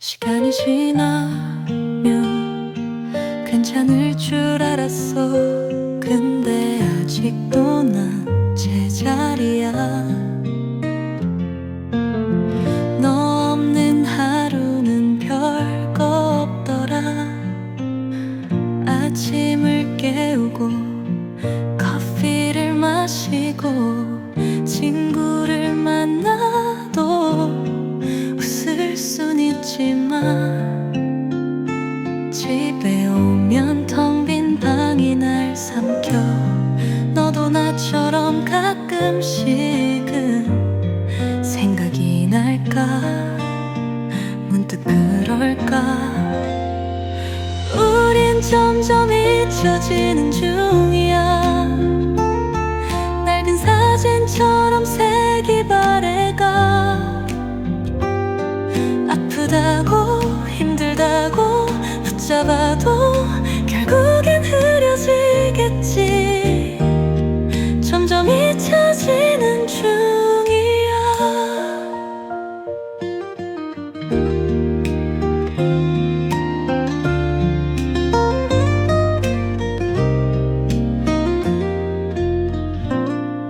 시간이 지나면 괜찮을 줄 알았어. 근데 아직도 난 제자리야. 너 없는 하루는 별거 없더라. 아침을 깨우고 커피를 마시고 친구를 만나도 웃을 순 있지만 집에 오면 텅 빈 방이 날 삼켜. 너도 나처럼 가끔씩은 생각이 날까, 문득 그럴까. 우린 점점 잊혀지는 중이야. 낡은 사진처럼 색이 바래가. 아프다고 힘들다고 붙잡아도 결국엔 흐려지겠지. 점점 잊혀지는 중이야.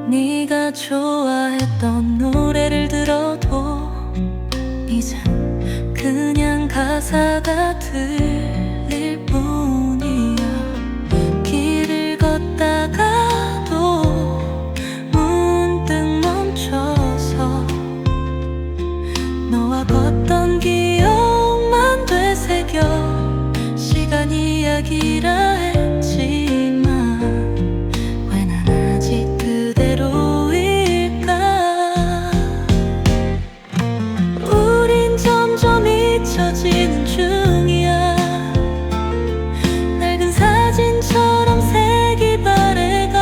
네가 좋아했던 노래를 들어도 이젠 그냥 가사가 들릴 뿐이야. 길을 걷다가도 문득 멈춰서 너와 걷던 기억만 되새겨. 시간 이야기라 했지만 왜 난 아직 그대로일까. 우린 점점 잊혀지는 중이야. 낡은 사진처럼 색이 바래가.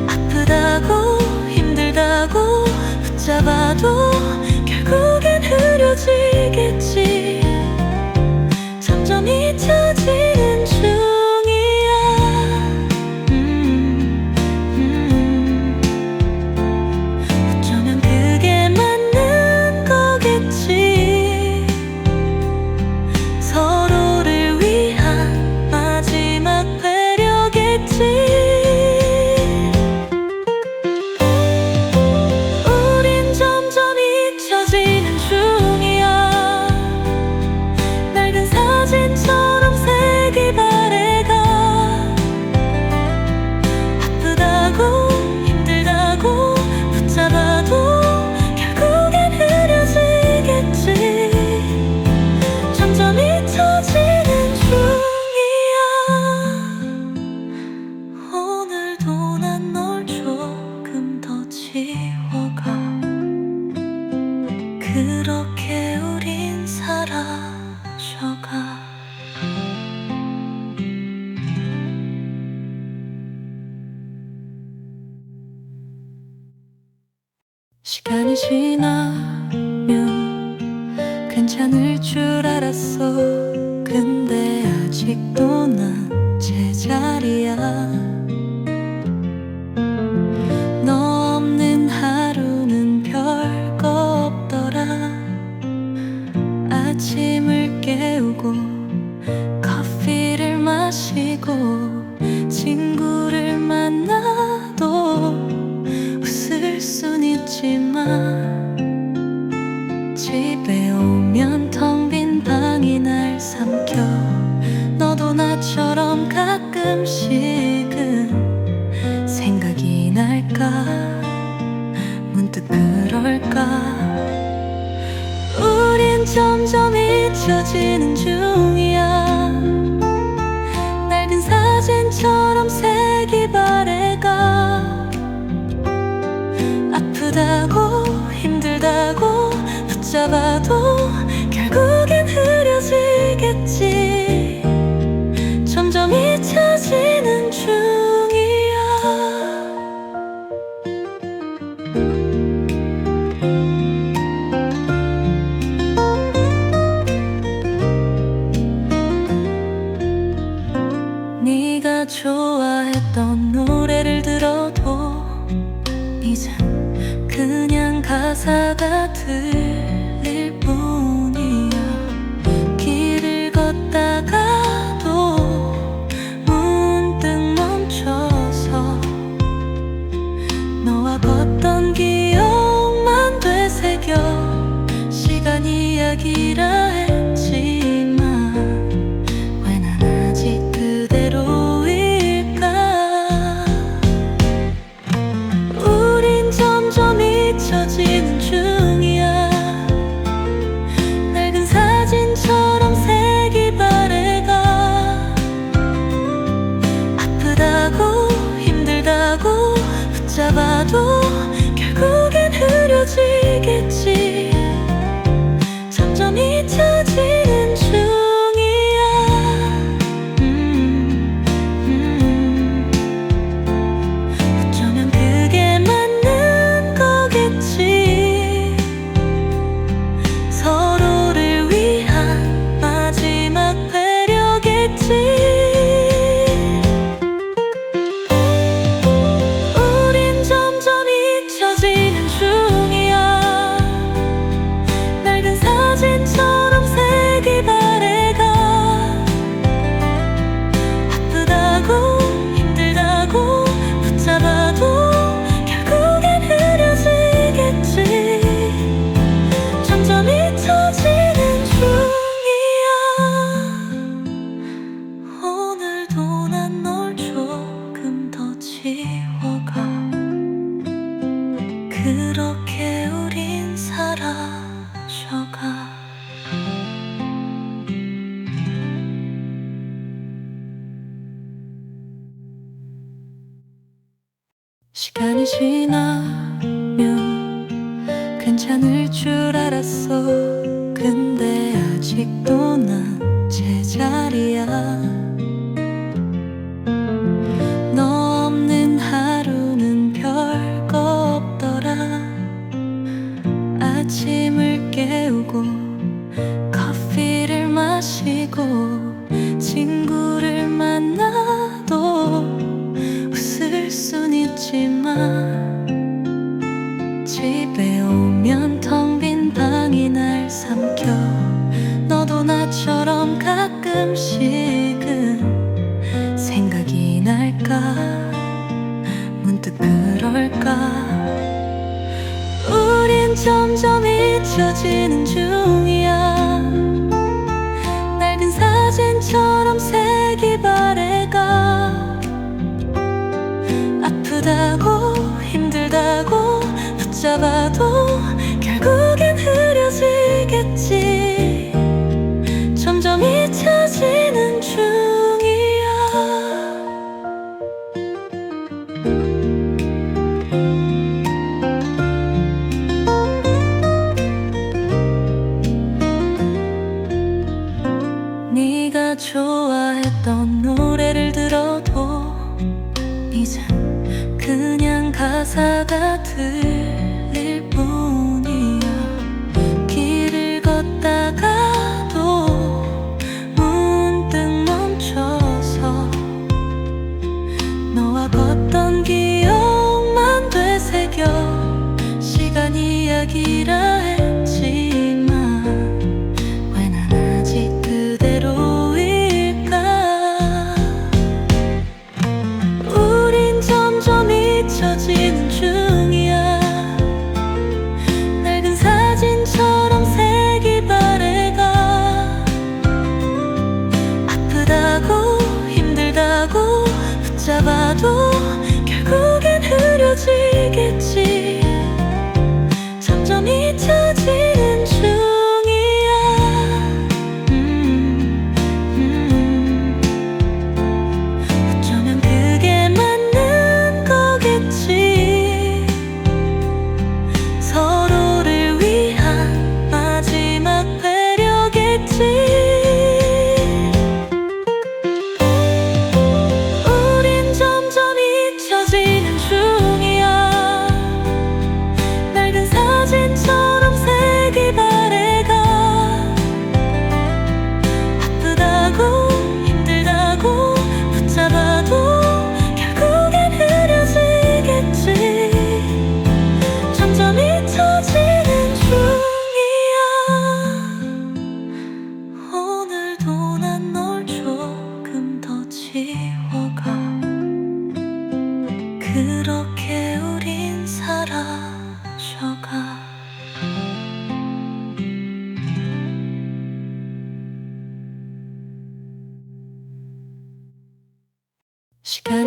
아프다고 힘들다고 붙잡아도 결국엔 흐려지겠지. 점점 잊혀지는 중이야. 어쩌면 그게 맞는 거겠지. 서로를 위한 마지막 배려겠지. 우린 점점 잊혀지는 중이야. 낡은 사진처럼 색이 바래가. 아프다고 힘들다고 붙잡아도 결국엔 흐려지겠지. 점점 잊혀지는 중이야. 오늘도 난 널 조금 더 지워가. 그렇게 우린 사라져가. 시간이 지나면 괜찮을 줄 알았어. 근데 아직도 난 제자리야. 너 없는 하루는 별거 없더라. 아침을 깨우고 커피를 마시고 친구를 만나도 웃을 순 있지만 집에 오면 텅 빈 방이 날 삼켜. 너도 나처럼 가끔씩은 생각이 날까, 문득 그럴까. 우린 점점 잊혀지는 중이야. 낡은 사진처럼 색이 바래가. 아프다고 힘들다고 붙잡아도 결국엔 흐려지겠지. 점점 잊혀지는 중이야. 이야기라 했지만 왜 난 아직 그대로일까. 우린 점점 잊혀지는 중이야. 낡은 사진처럼 색이 바래가. 아프다고 힘들다고 붙잡아도 결국엔 흐려지겠지. 점점 잊혀지는 중이야. 어쩌면 그게 맞는 거겠지. 서로를 위한 마지막 배려겠지. 우린 점점 잊혀지는 중이야. 낡은 사진처럼 색이 바래가. 아프다고 힘들다고 붙잡아도 결국엔 흐려지겠지. 점점 잊혀지는 중이야. 오늘도 난 널 조금 더 지워가. 그렇게 우린 사라져가. 시간이 지나면 괜찮을 줄 알았어. 근데 아직도 난 제자리야. 너 없는 하루는 별거 없더라. 아침을 깨우고 커피를 마시고 친구를 만나도 웃을 순 있지만 집에 오면 텅 빈 방이 날 삼켜. 너도 나처럼 가끔씩은 생각이 날까. 문득 그럴까. 우린 점점 잊혀지는 중이야. 낡은 사진처럼 색이 바래가. 아프다고 힘들다고 붙잡아도 결국엔 흐려지겠지. 점점 잊혀지는 중이야. 네가 좋아했던 노래를 들어도 이젠 그냥 가사가 들릴 뿐이야. 길을 걷다가도 문득 멈춰서 너와 걷던 기억만 되새겨. 시간 이야기라 했지만 왜 난 아직 그대로일까. 우린 점점 잊혀지는 중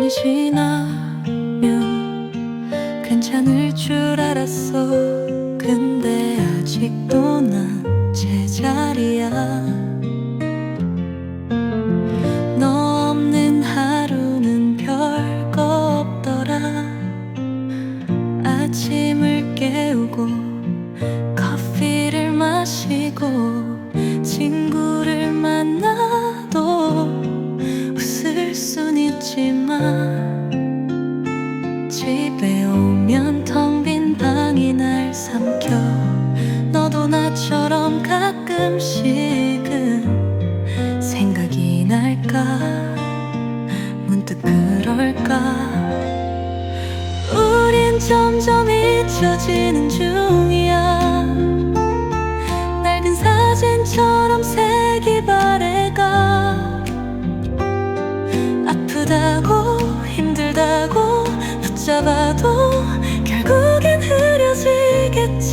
시간이 지나면 괜찮을 줄 알았어. 근데 아직도 난 제자리야. 너 없는 하루는 별거 없더라. 아침을 깨우고 커피를 마시고 친구를 만나도 웃을 순 있지만 집에 오면 텅 빈 방이 날 삼켜. 너도 나처럼 가끔씩은 생각이 날까. 문득 그럴까. 우린 점점 잊혀지는 중이야. 낡은 사진처럼 색이 바래가. 아프다고 힘들다고 붙잡아도 결국엔 흐려지겠지.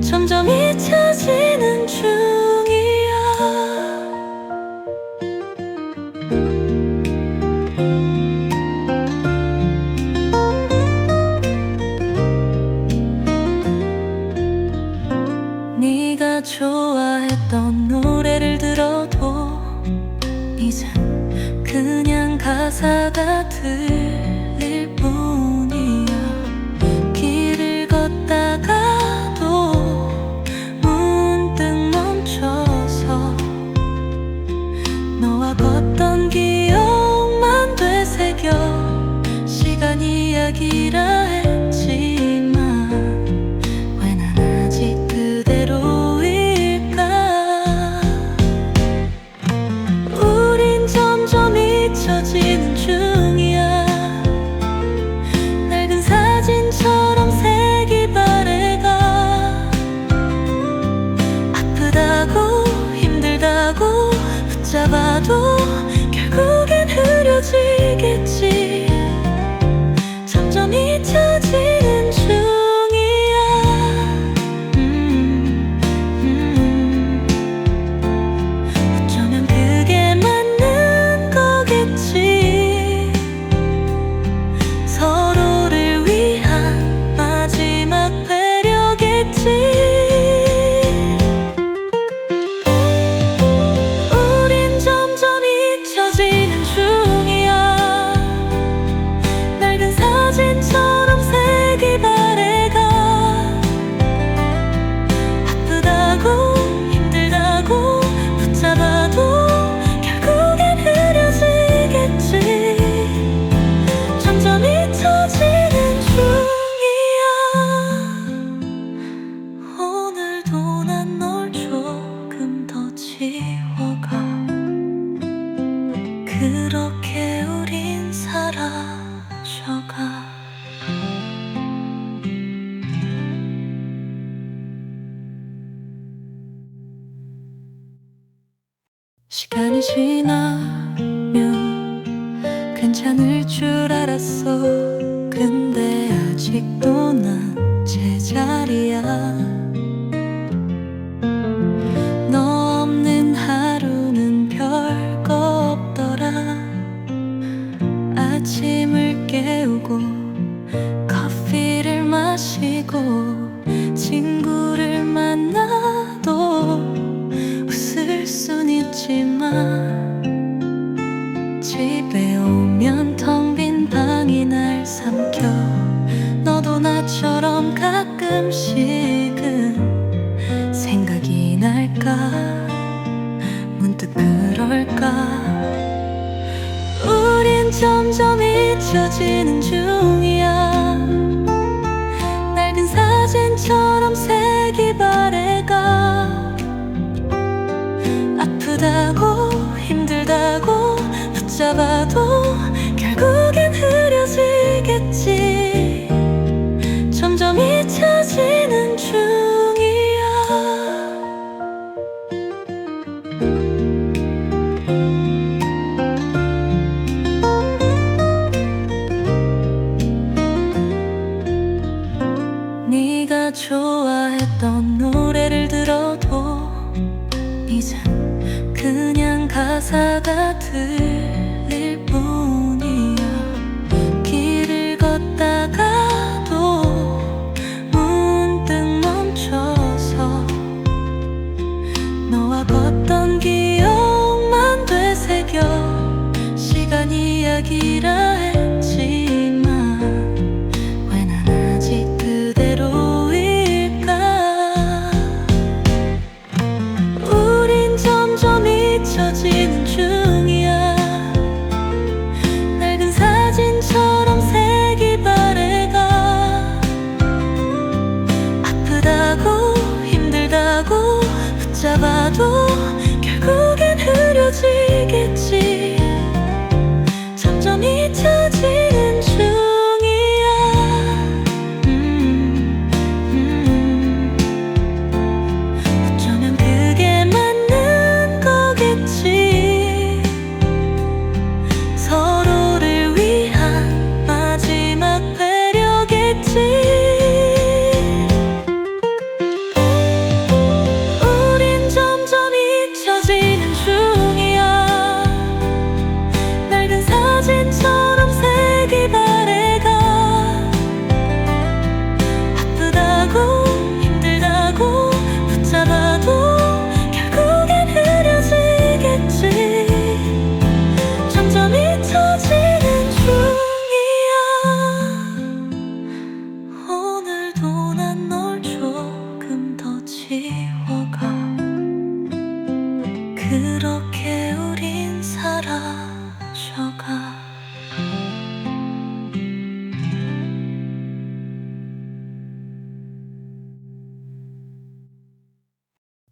점점 잊혀지는 중이야. 네가 좋아했던 노래를 들어도 이젠 그냥 가사가 들릴 뿐이야. 길을 걷다가도 문득 멈춰서 너와 걷던 기억만 되새겨. 시간 이야기라 했지만 왜 난 아직 그대로일까. 우린 점점 잊혀지는 중이야. 낡은 사진처럼 색이 바래가. 아프다고 힘들다고 붙잡아도 결국엔 흐려지겠지. 점점 잊혀지는 중이야. 어쩌면 그게 맞는 거겠지. 서로를 위한 마지막 배려겠지. 우린 점점 잊혀지는 중이야. 낡은 사진처럼 색이 바래가. 아프다고 힘들다고 붙잡아도 결국엔 흐려지겠지. 점점 잊혀지는 중이야. 오늘도 난 널 조금 더 지워가. 그렇게 우린 사라져가. 시간이 지나면 괜찮을 줄 알았어. 근데 아직도 난 제자리야. 너 없는 하루는 별거 없더라. 아침을 깨우고 커피를 마시고 친구를 만나도 웃을 순 있지만 집에 오면 텅 빈 방이 날 삼켜. 너도 나처럼 가끔씩은 생각이 날까. 문득 그럴까. 우린 점점 잊혀지는 중이야. 낡은 사진처럼 색이 바래가. 아프다고 힘들다고 붙잡아도 결국엔 흐려지겠지. 점점 잊혀지는 중이야. 네가 좋아했던 노래를 들어도 이젠 그냥 가사가 들릴 뿐.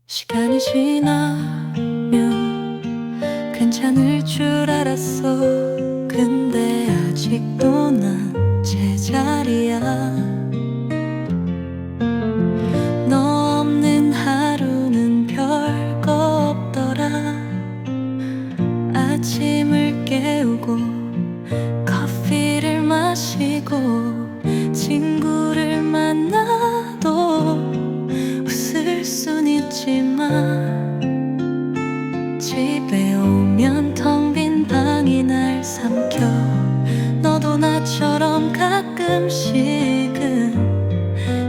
시간이 지나면 괜찮을 줄 알았어. 근데 아직도 난 제자리야. 너 없는 하루는 별거 없더라. 아침을 깨우고 커피를 마시고 친구를 만나도 웃을 순 있지만 집에 오면 텅 빈 방이 날 삼켜. 너도 나처럼 가끔씩은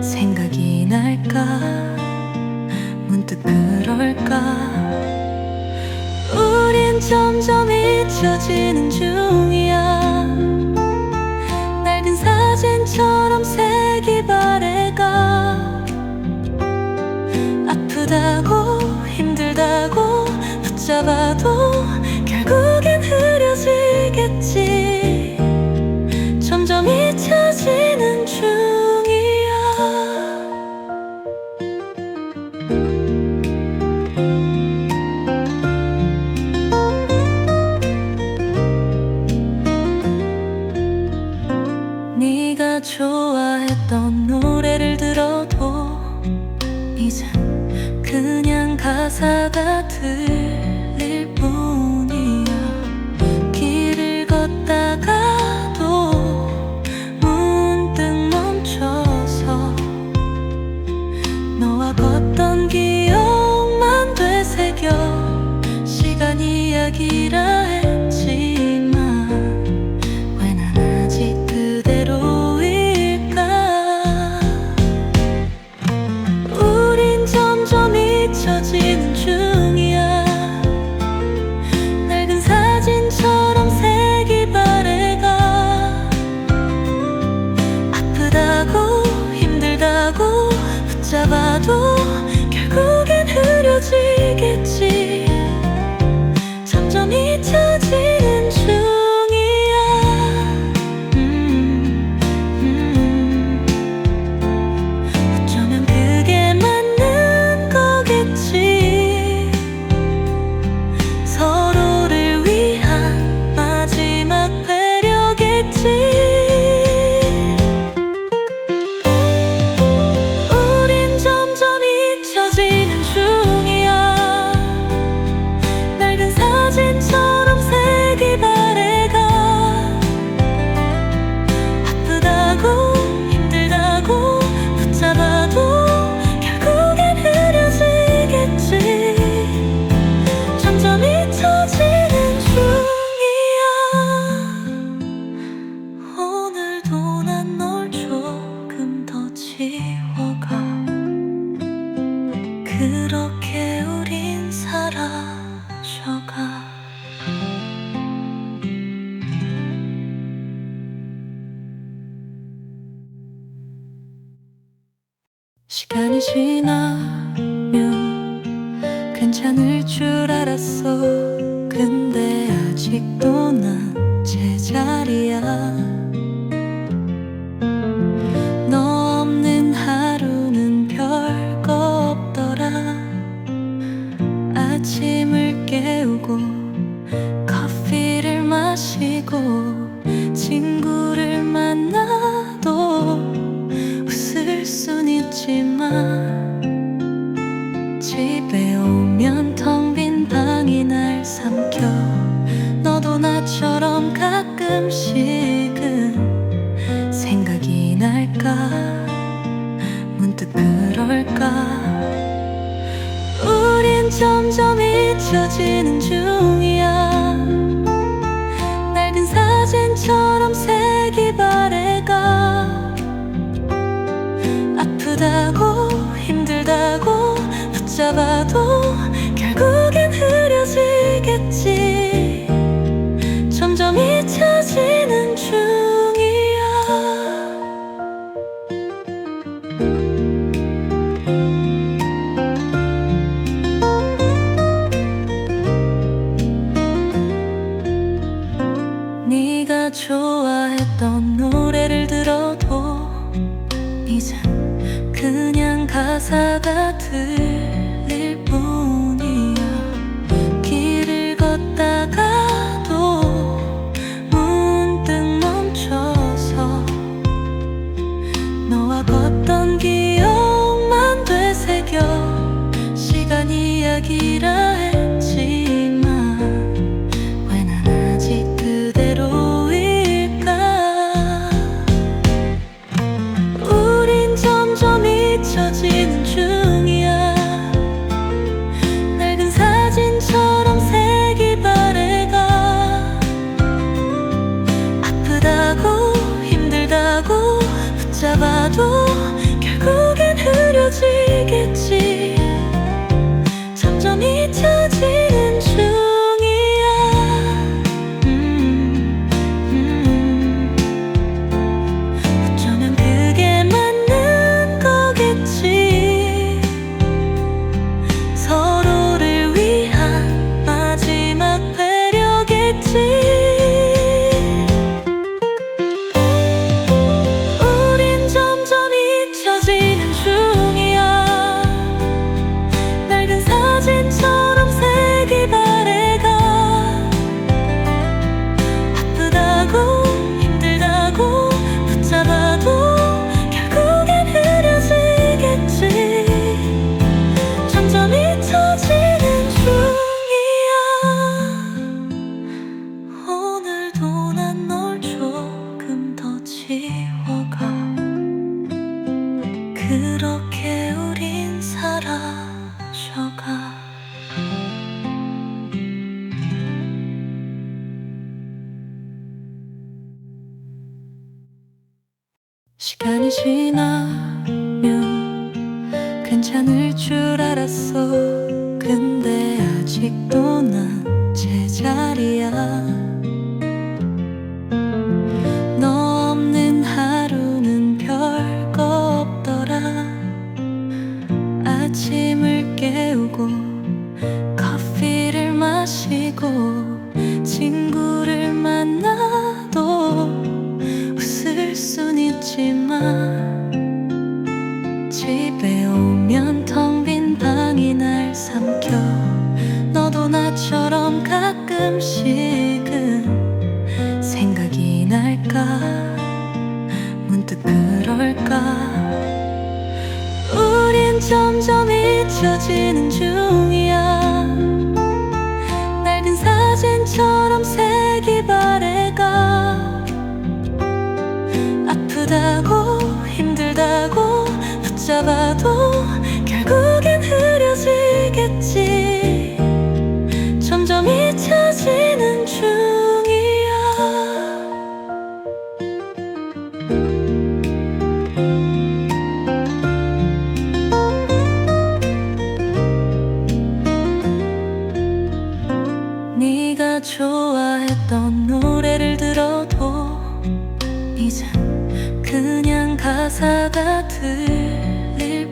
생각이 날까. 문득 그럴까. 우린 점점 잊혀지는 중이야. 낡은 사진처럼 색이 바래가. 아프다고 힘들다고 붙잡아도 결국엔 흐려지겠지. 점점 잊혀지는 중이야. 네가 좋아했던 노래를 들어도 이젠 그냥 가사가 들릴 뿐이야. 길을 걷다가도 문득 멈춰서 너와 걷던 기억만 되새겨. 시간 이야기라 했지만 왜 난 아직 그대로일까. 우린 점점 잊혀지는 중이야. 낡은 사진처럼 색이 바래가. 아프다고 힘들다고 붙잡아도 결국엔 흐려지겠지. 점점 잊혀지는 중이야. 어쩌면 그게 맞는 거겠지. 서로를 위한 마지막 배려겠지. 우린 점점 잊혀지는 중이야. 낡은 사진처럼 색이 바래가. 아프다고 힘들다고 붙잡아도 결국엔 흐려지겠지. 점점 잊혀지는 중이야. 오늘도 난 널 조금 더 지워가. 그렇게 우린 사라져가. 시간이 지나면 괜찮을 줄 알았어. 근데 아직도 난 제자리야. 너 없는 하루는 별거 없더라. 아침을 깨우고 커피를 마시고 친구를 만나도 웃을 순 있지만 집에 오면 텅 빈 방이 날 삼켜. 너도 나처럼 가끔씩은 생각이 날까. 문득 그럴까. 우린 점점 잊혀지는 중이야. 낡은 사진처럼 색이 바래가. 아프다고 힘들다고 붙잡아도 결국엔 흐려지겠지. 점점 잊혀지는 중이야. 네가 좋아했던 노래를 들어도 이젠 그냥 가사가 들릴 뿐. 시작이라 했지만 왜 난 아직 그대로일까. 우린 점점 잊혀지는 중이야. 낡은 사진처럼 색이 바래가. 아프다고 힘들다고 붙잡아도 결국엔 흐려지겠지. 점점 잊혀지는 중이야. 어쩌면 그게 맞는 거겠지. 서로를 위한 마지막 배려겠지. 우린 점점 잊혀지는 중이야. 낡은 사진처럼 색이 바래가. 아프다고 힘들다고 붙잡아도 결국엔 흐려지겠지. 점점 잊혀지는 중이야. 오늘도 난 널 조금 더 지워가. 그렇게 우린 사라져가. 시간이 지나면 괜찮을 줄 알았어. 근데 아직도 난 제자리야. 너 없는 하루는 별거 없더라. 아침을 깨우고 커피를 마시고 친구를 만나도 웃을 순 있지만 집에 오면 텅 빈 방이 날 삼켜. 너도 나처럼 가끔씩은 생각이 날까. 문득 그럴까. 우린 점점 잊혀지는 중이야. 낡은 사진처럼 색이 바래가. 아프다고 힘들다고 붙잡아도 결국엔 흐려지겠지. 점점 잊혀지는 중이야. 네가 좋아했던 노래를 들어도 이젠 그냥 가사가 들릴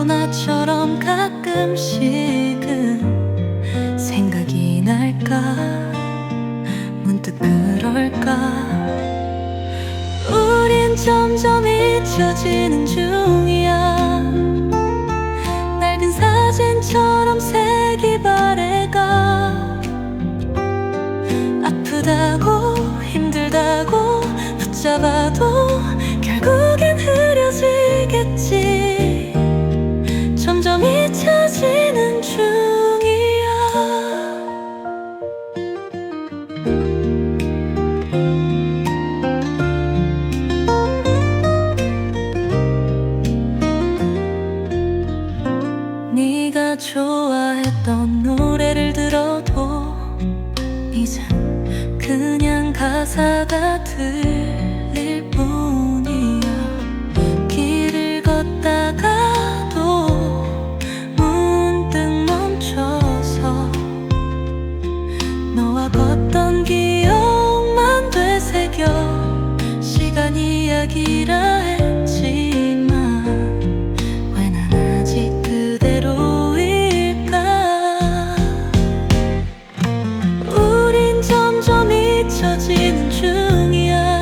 너도 나처럼 가끔씩은 생각이 날까 문득 그럴까 우린 점점 잊혀지는 중이야 낡은 사진처럼 색이 바래가 아프다고 힘들다고 붙잡아도 결국엔 흐려지겠지 점점 잊혀지는 중이야 네가 좋아했던 노래를 들어도 이젠 그냥 가사가 들릴 뿐이야 길을 걷다가도 문득 멈춰서 너와 걷던 기억만 되새겨 시간 이야기라 했지만 왜 난 아직 그대로일까 우린 점점 잊혀지는 중이야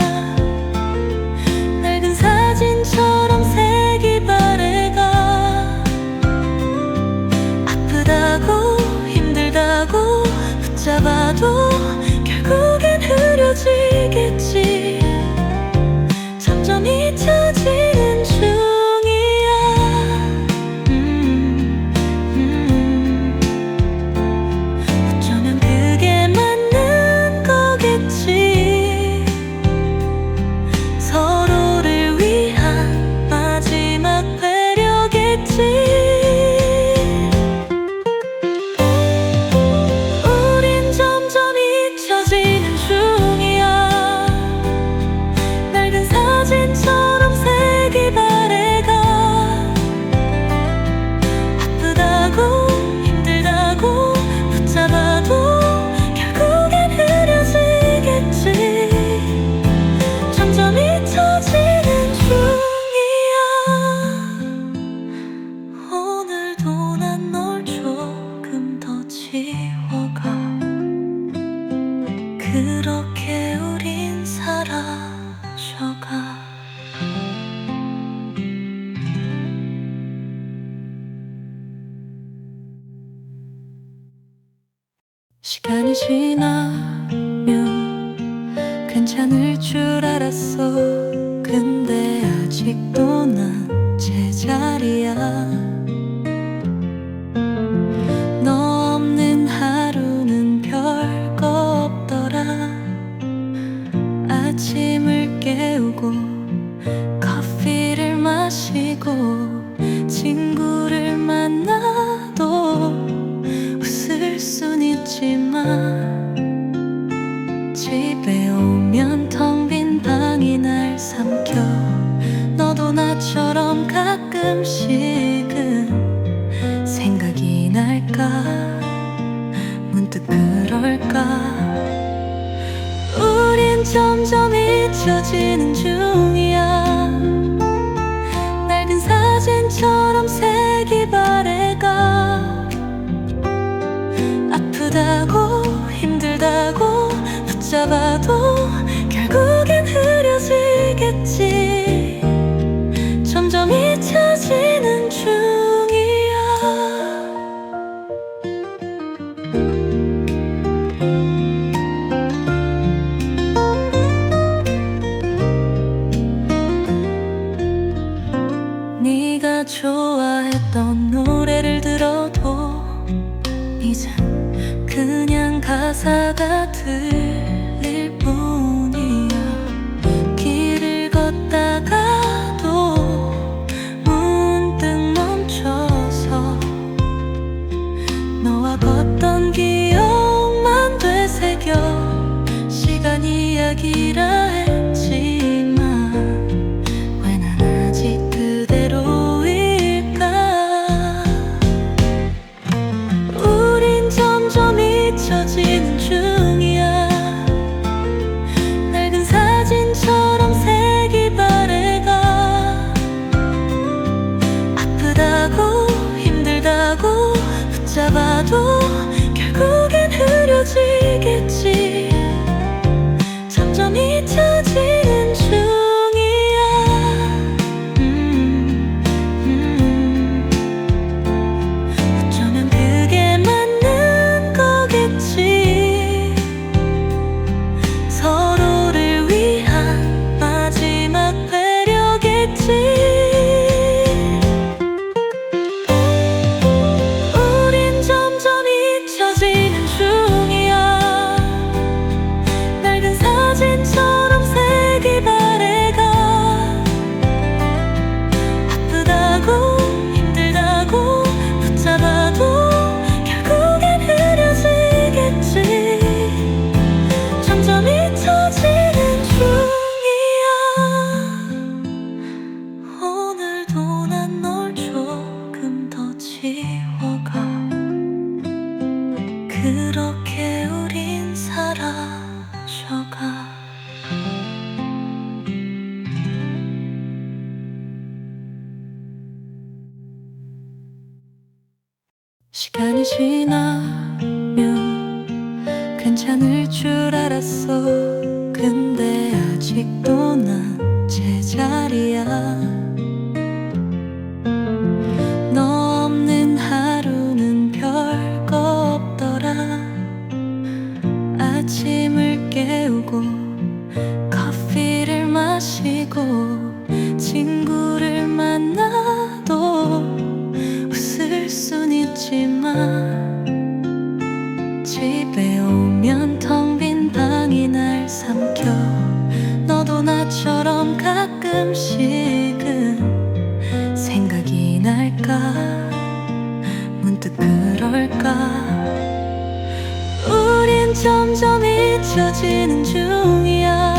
낡은 사진처럼 색이 바래가 아프다고 힘들다고 붙잡아도 결국엔 흐려지겠지 점점 잊혀지는 중이야 어쩌면 그게 맞는 거겠지 서로를 위한 마지막 배려겠지 우린 점점 잊혀지는 중이야 낡은 사진처럼 색이 바래가 아프다고 힘들다고 붙잡아도 결국엔 흐려지겠지 점점 잊혀지는 중이야 오늘도 난 널 조금 더 지워가 그렇게 우린 사라져가 시간이 지나면 괜찮을 줄 알았어 근데 아직도 난 제자리야 너 없는 하루는 별거 없더라 아침을 깨우고 커피를 마시고 친구를 만나도 웃을 순 있지만 집에 오면 텅 빈 방이 날 삼켜 너도 나처럼 가끔씩은 생각이 날까 문득 그럴까 우린 점점 잊혀지는 중이야 낡은 사진처럼 색이 바래가 아프다고 힘들다고 붙잡아도 결국엔 흐려지겠지 점점 잊혀지는 중이야 네가 좋아했던 노래를 들어도 이젠 그냥 가사가 들릴 뿐이야 길을 걷다가도 문득 멈춰서 너와 걷던 기억만 되새겨 시간 이야기라 했지만 왜 난 아직 그대로일까 우린 점점 잊혀지는 중이야 붙잡아도 결국엔 흐려지겠지. 점점 잊혀지는 중이야. 어쩌면 그게 맞는 거겠지. 서로를 위한 마지막 배려겠지. 우린 점점 잊혀지는 중이야. 낡은 사진처럼 색이 바래가. 아프다고 힘들다고 붙잡아도 결국엔 흐려지겠지. 점점 잊혀지는 중이야. 오늘도 난 널 조금 더 지워가. 그렇게 우린 사라져가. 시간이 지나면 괜찮을 줄 알았어. 근데 아직도 난 제자리야. 너 없는 하루는 별거 없더라. 아침을 깨우고 커피를 마시고 친구를 만나도 웃을 순 있지만 집에 오면 텅 빈 방이 날 삼켜. 너도 나처럼 가끔씩은 생각이 날까. 문득 그럴까. 우린 점점 잊혀지는 중이야.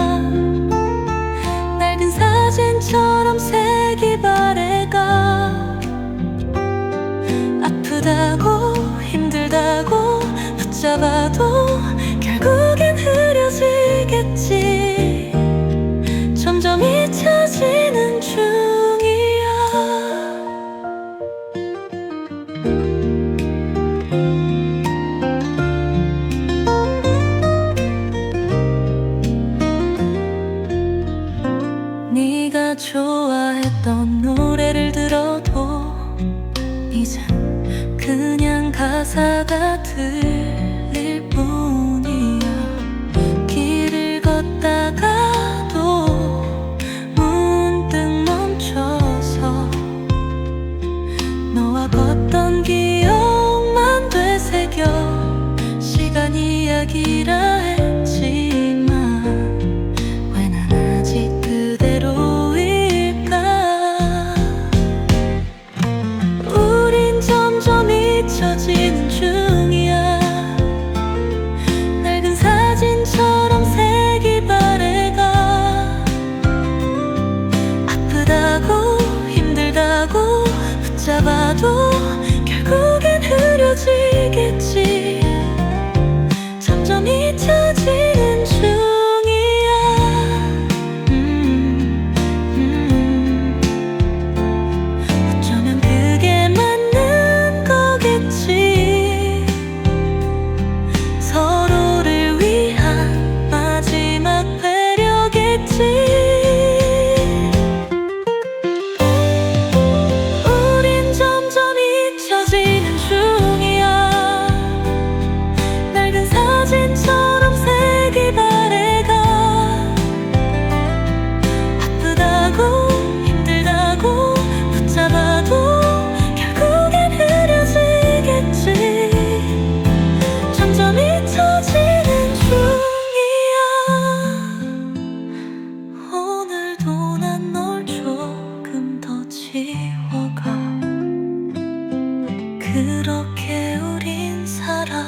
낡은 사진처럼 색이 바래가. 아프다고 힘들다고 붙잡아도 결국엔 흐려지겠지. 점점 잊혀지는 중이야. 네가 좋아했던 노래를 들어도 이젠 그냥 가사가 들릴 뿐이야. 길을 걷다가도 문득 멈춰서 너와 걷던 기억만 되새겨. 시간 이야기라 했지만 왜 난 아직 그대로일까. 우린 점점 잊혀지는 중이야. 낡은 사진처럼 색이 바래가. 아프다고 힘들다고 붙잡아도 결국엔 흐려지겠지. 점점 잊혀지는 중이야. 어쩌면 그게 맞는 거겠지. 서로를 위한 마지막 배려겠지. 우린 점점 잊혀지는 중이야. 낡은 사진처럼 색이 바래가. 아프다고 힘들다고 붙잡아도 결국엔 흐려지겠지. 점점 잊혀지는 중이야. 오늘도 난 널 조금 더 지워가. 그렇게 우린 사라져가.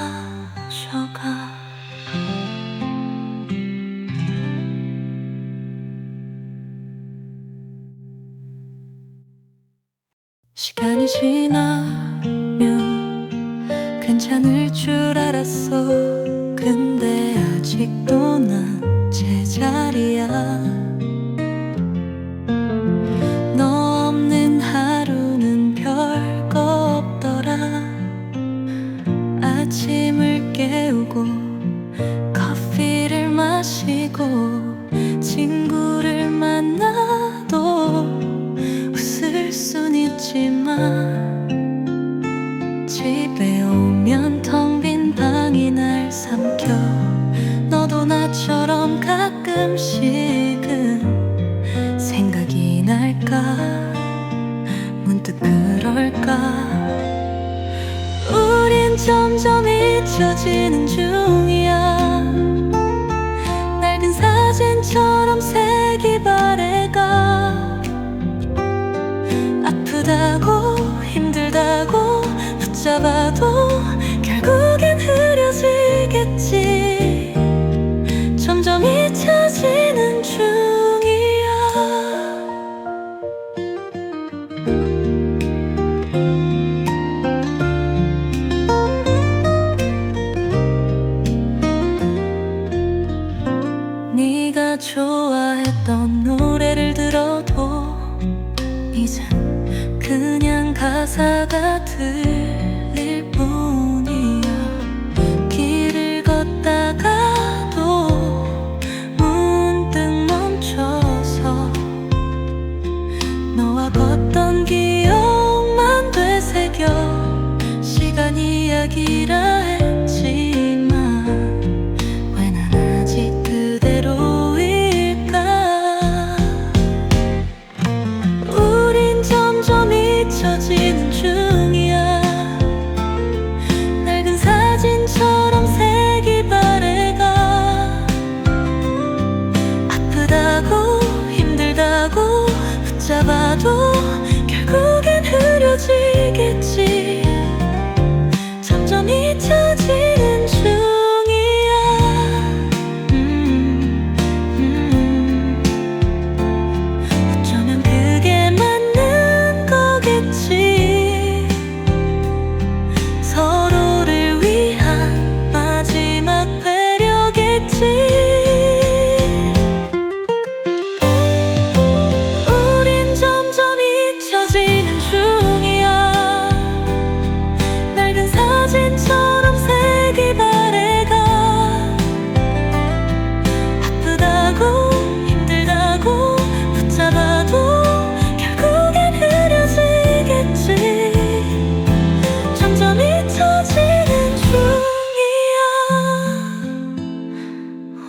시간이 지나면 괜찮을 줄 알았어. 근데 아직도 난 제자리야. 너 없는 하루는 별거 없더라. 점점 잊혀지는 중이야. 낡은 사진처럼 색이 바래가. 아프다고 힘들다고 붙잡아도 결국엔 흐려지겠지. 점점 잊혀지는 중이야. 네가 좋아했던 노래를 들어도 이젠 그냥 가사가 들릴 뿐이야. 길을 걷다가도 문득 멈춰서 너와 걷던 기억만 되새겨. 시간 이야기라 했지만 왜 난 아직 그대로일까. 우린 점점 잊혀지는 중이야. 낡은 사진처럼 색이 바래가. 아프다고 힘들다고 붙잡아도 결국엔 흐려지겠지. 점점 잊혀지는 중이야. 어쩌면 그게 맞는 거겠지. 서로를 위한 마지막 배려겠지. 우린 점점 잊혀지는 중이야. 낡은 사진처럼 색이 바래가. 아프다고 힘들다고 붙잡아도 결국엔 흐려지겠지. 점점 잊혀지는 중이야.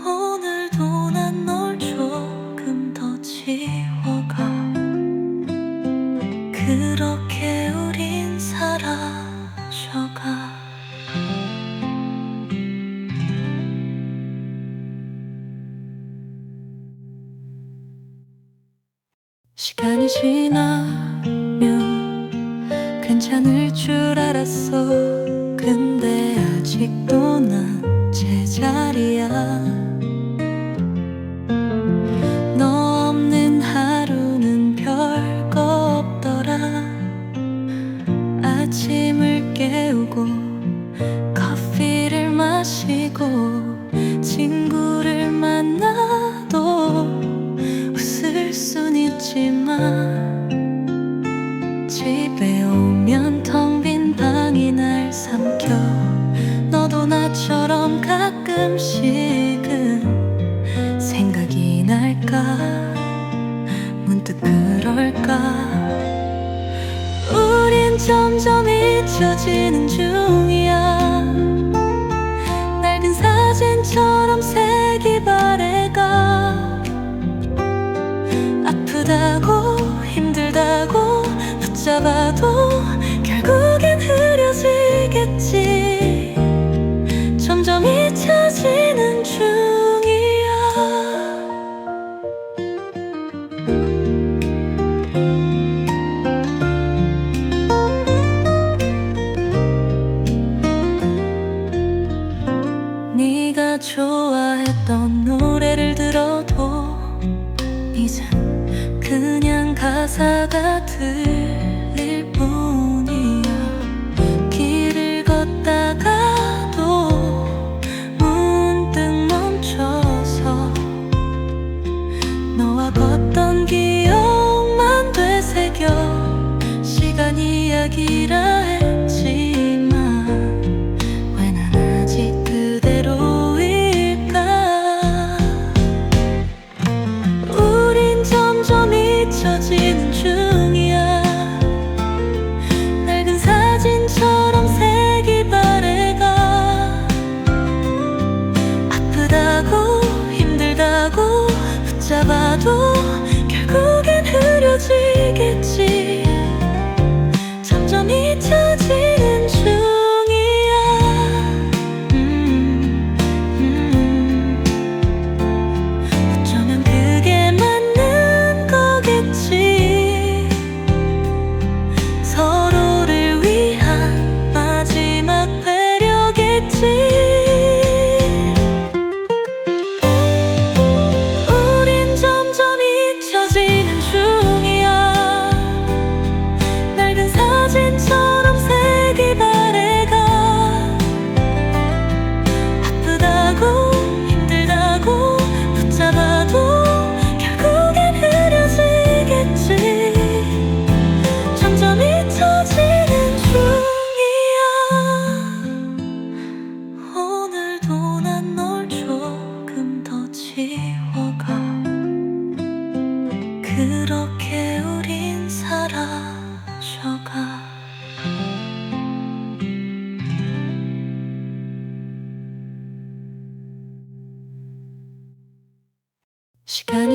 오늘도 난 널 조금 더 지워가. 그렇게 우린 사라져가. 시간이 지나면 괜찮을 줄 알았어. 근데 아직도 난 제자리야. 너 없는 하루는 별거 없더라. 아침을 깨우고 커피를 마시고 친구를 만나도 웃을 순 있지만 집에 오면 텅 빈 방이 날 삼켜. 너도 나처럼 가끔씩은 생각이 날까. 문득 그럴까. 우린 점점 잊혀지는 중이야. 낡은 사진처럼 색이 바래가. 아프다고 힘들다고 붙잡아도 결국엔 흐려지겠지. 점점 잊혀지는 중이야.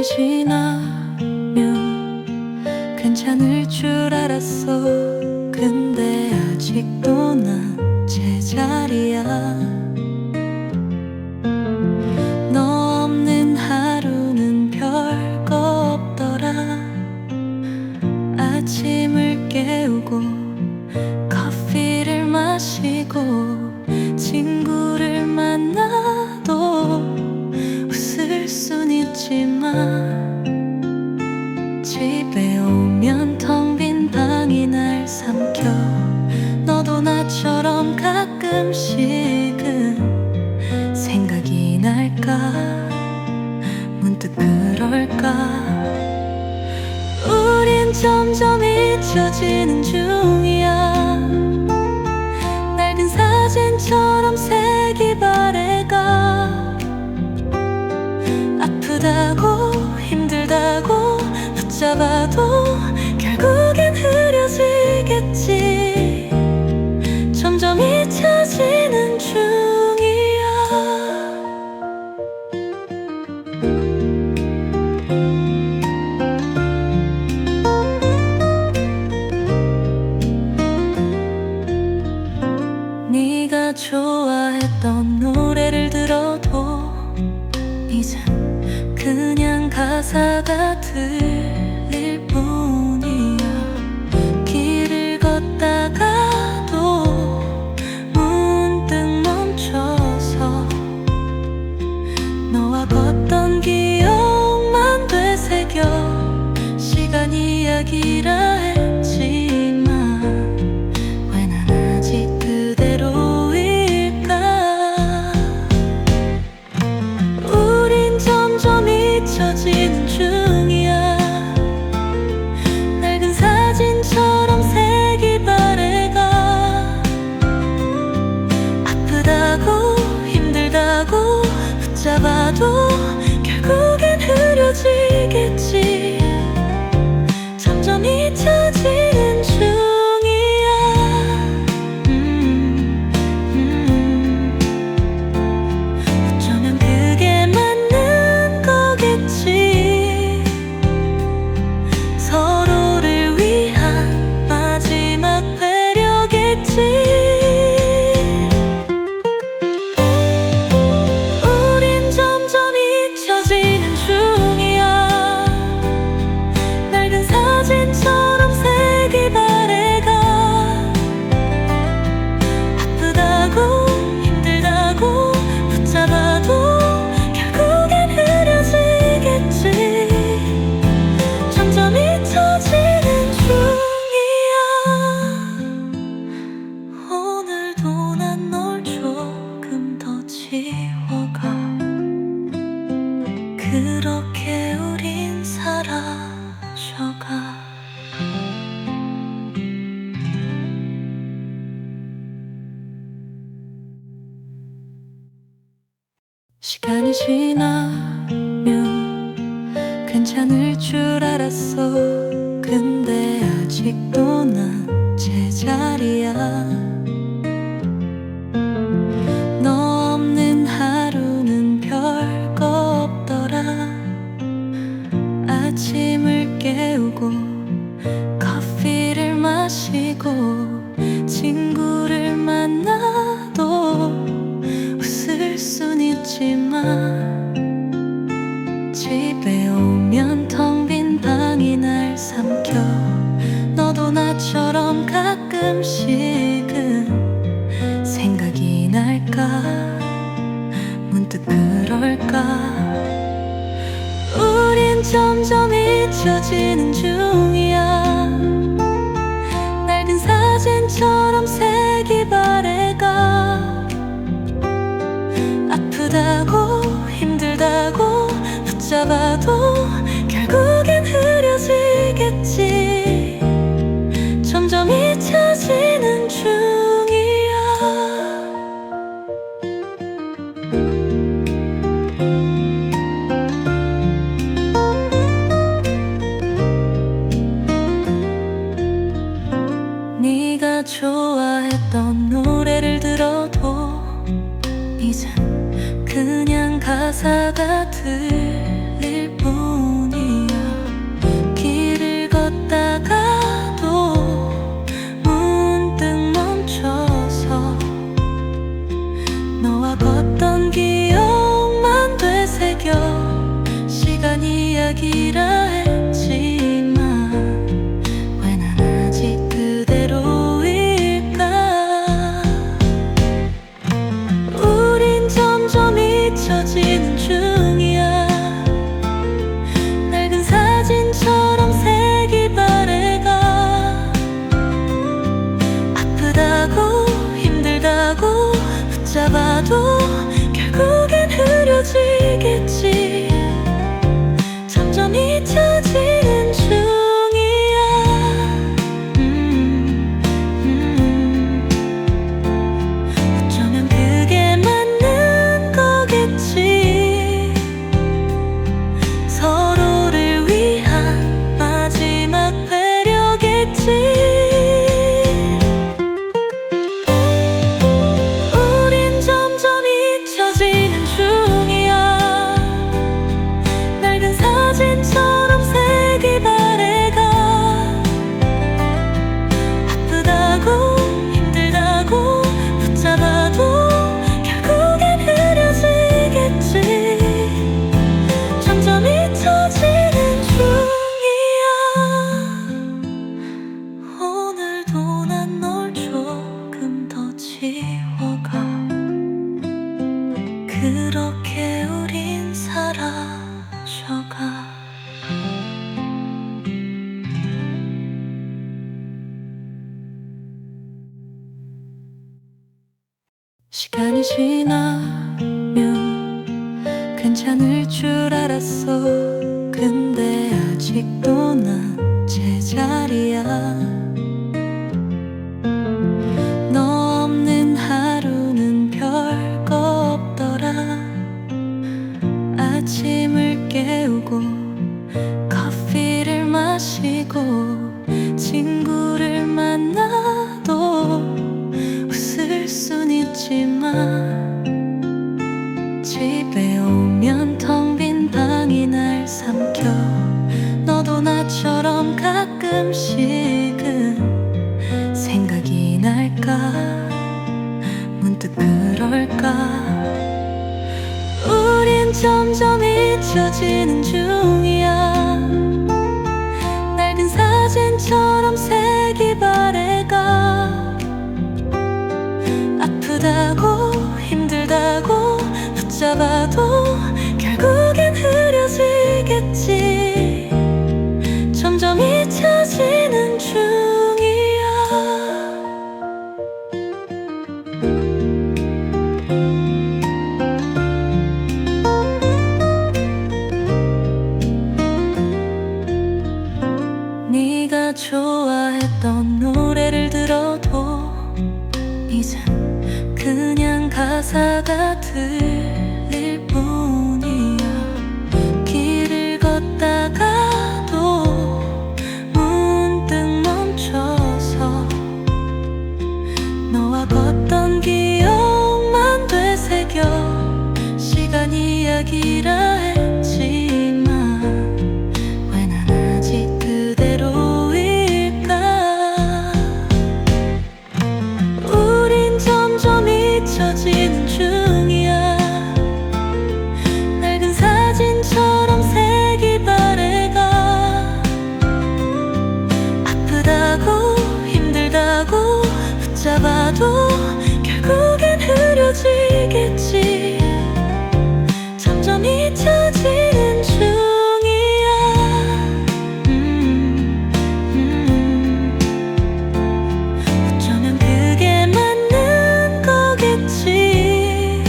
시간이 지나면 괜찮을 줄 알았어. 근데 아직도 난 제자리야. 너 없는 하루는 별거 없더라. 아침을 깨우고 커피를 마시고 친구를 만나도 웃을 순 있지만 집에 오면 텅 빈 방이 날 삼켜. 너도 나처럼 가끔씩은 생각이 날까. 문득 그럴까. 우린 점점 잊혀지는 중이야. 낡은 사진처럼 색이 바래가. 아프다고 힘들다고 붙잡아도 결국엔 흐려지겠지. 점점 잊혀지는 중이야. 네가 좋아했던 노래를 들어도 이젠 그냥 가사가 들릴 뿐이야. 길을 걷다가도 문득 멈춰서 너와 걷던 기억만 되새겨. 시간 이야기라 했지만 왜 난 아직 그대로일까. 우린 점점 잊혀지는 중이야. 낡은 사진처럼 색이 바래가. 아프다고 힘들다고 붙잡아도 결국엔 흐려지겠지. 점점 잊혀지는 중이야. 어쩌면 그게 맞는 거겠지. 서로를 위한 마지막 배려겠지. 우린 점점 잊혀지는 중이야. 낡은 사진처럼 색이 바래가. 아프다고 힘들다고 붙잡아도 결국엔 흐려지겠지. 점점 잊혀지는 중이야. 오늘도 난 널 조금 더 지워가. 그렇게 우린 사라져가. 시간이 지나면 괜찮을 줄 알았어. 근데 아직도 난 제자리야. 너 없는 하루는 별거 없더라. 아침을 깨우고 커피를 마시고 친구를 만나도 웃을 순 있지만 집에 오면 텅 빈 방이 날 삼켜. 너도 나처럼 가끔씩은 생각이 날까. 문득 그럴까. 우린 점점 잊혀지는 중이야. 낡은 사진처럼 색이 바래가. 아프다고 힘들다고 붙잡아도 결국엔 흐려지겠지. 점점 잊혀지는 중이야. 네가 좋아했던 노래를 들어도 이젠 그냥 가사가 들릴 뿐. 아프다고 힘들다고 붙잡아도 결국엔 흐려지겠지. 점점 잊혀지는 중이야. 어쩌면 그게 맞는 거겠지. 서로를 위한 마지막 배려겠지. 우린 점점 잊혀지는 중이야. 낡은 사진처럼 색이 바래가. 아프다고 힘들다고 붙잡아도 결국엔 흐려지겠지. 점점 잊혀지는 중이야. 오늘도 난 널 조금 더 지워가. 그렇게 우린 사라져가. 시간이 지나면 괜찮을 줄 알았어. 근데 아직도 난 제자리야. 너 없는 하루는 별거 없더라. 아침을 깨우고 커피를 마시고 친구를 만나도 웃을 순 있지만 집에 오면 텅 빈 방이 날 삼켜. 너도 나처럼 가끔씩은 생각이 날까. 문득 그럴까. 우린 점점 잊혀지는 중이야. 낡은 사진처럼 색이 바래가. 아프다고 힘들다고 붙잡아도 결국엔 흐려지겠지. 점점 잊혀지는 중이야. 네가 좋아했던 노래를 들어도 이젠 그냥 가사가 들릴 뿐이야. 길을 걷다가도 문득 멈춰서 너와 걷던 기억만 되새겨. 시간 이야기라 했지만 왜 난 아직 그대로일까. 우린 점점 잊혀지는 중이야. 낡은 사진처럼 색이 바래가. 아프다고 힘들다고 붙잡아도 결국엔 흐려지겠지. 점점 잊혀지는 중이야. 어쩌면 그게 맞는 거겠지.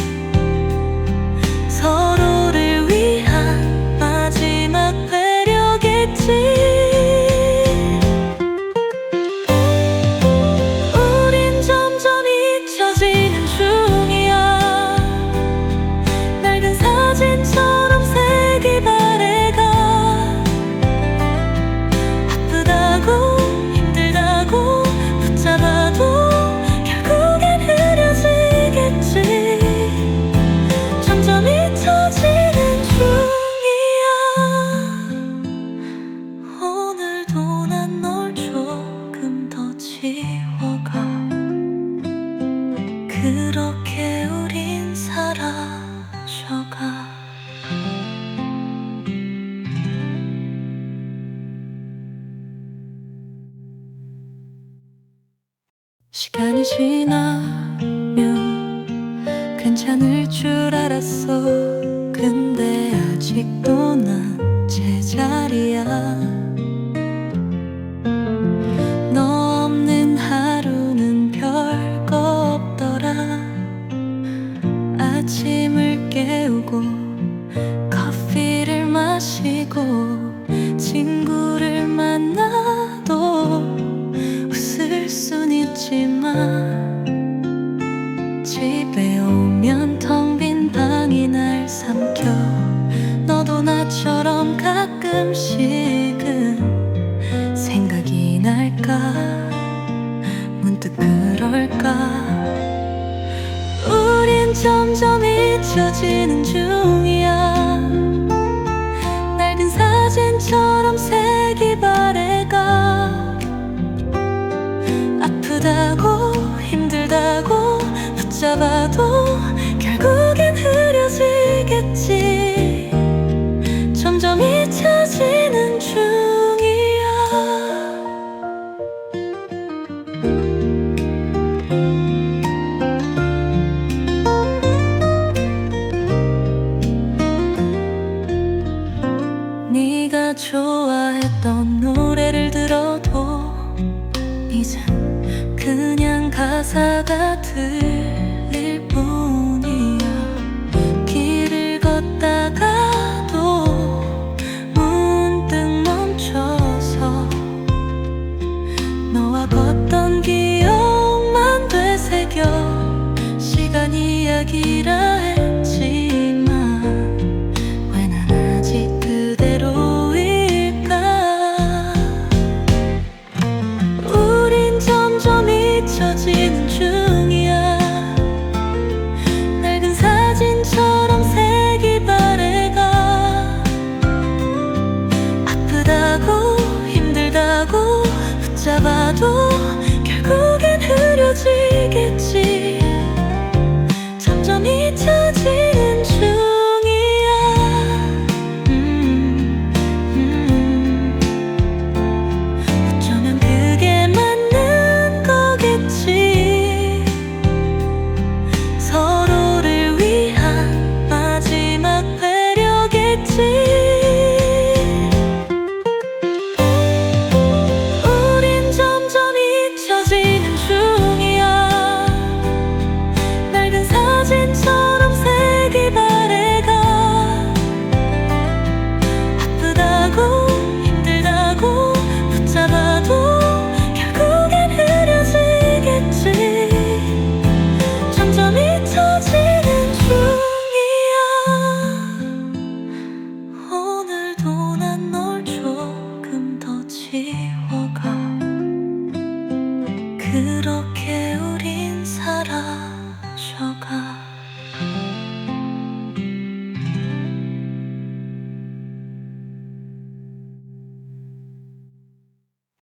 서로를 위한 마지막 배려겠지. 우린 점점 잊혀지는 중이야. 낡은 사진처럼 색이 바래가. 아프다고 힘들다고 붙잡아도 결국엔 흐려지겠지. 점점 잊혀지는 중이야. 오늘도 난 널 조금 더 지워가. 그렇게 우린 사라져가. 시간이 지나면 괜찮을 줄 알았어. 근데 아직도 난 제자리야. 너 없는 하루는 별 점점 잊혀지는 중이야. 낡은 사진처럼 색이 바래가. 아프다고 힘들다고 붙잡아도 결국엔 흐려지겠지. 점점 잊혀지는 중이야. 네가 좋아했던 노래를 들어도 이젠 그냥 가사가 들릴 뿐이야. 길을 걷다가도 문득 멈춰서 너와 걷던 기억만 되새겨. 시간 이야기라